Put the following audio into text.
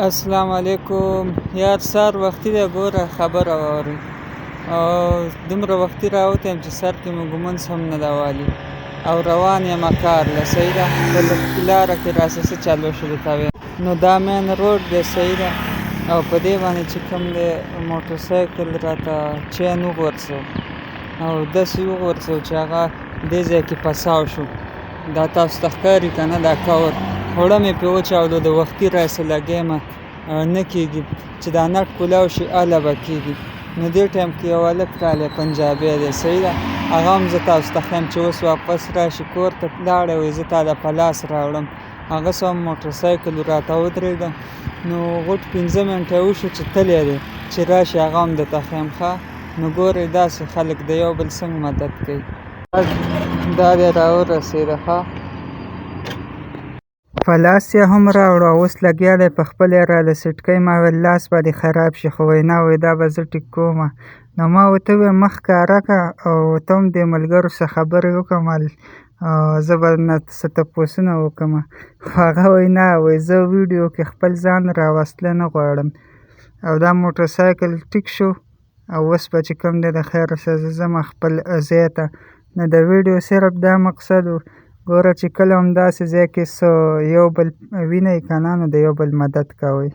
السلام علیکم یار سهار وختي دی ګوره خبره واورئ او دومره وختي راوتی یم چې سر کې مې ږمونځ هم نه ده والي او روان یم کار له صحیح ده په لاره کې راسه څه چل وشو درته وایم نو دا مین روډ دی صحیح ده او په دې باندې چې کوم دی موټرسایکل راته چین وغورځو او داسې وغورځو چې هغه دې ځای کې پساو شو دا تاسو ته ښکاري که نه دا کور اوړه مې پرې وچاودو د وختي راسه لګیمه نه کېږي چې دا نټ کولاو شي هله به کېږي نو دې ټایم کې یو هلک راغلی پنجابی دی صحیح ده هغه هم زه تاسو ته ښیم چې اوس واپس راشي کور ته لاړی وایي زه تا له په لاس راوړم هغه څه هم موټرسایکل راته ودرېږه نو غوټ 15 منټه یې وشو چې تللی دی چې راشي هغه هم درته ښیم ښه نو ګورئ داسې خلک د یو بل څنګه مدد کوي دا دی راورسېده ښه په لاس یې هم راوړو او اوس لګیا دی په خپل یې راله سټکۍ ما ویل لاس به دې خراب شي خو وایي نه وایي دا به زه ټیک کومه نو ما ورته وویل مخ ښکاره کړه او ته هم دې ملګرو سره خبرې وکړه زه به نه څه تپوسونه وکړم خو هغه وایي نه وایي زه ویډیو کې خپل ځان راوستله نه غواړم او دا موټرسایکل ټیک شو او اوس به چې کوم دی د خیره سره زه ځم خپل ځای ته نو د ویډیو صرف دا مقصد و ګوره چې کله هم داسې ځای کې څه یو بل وینئ که نه نو د یو بل مدد کوئ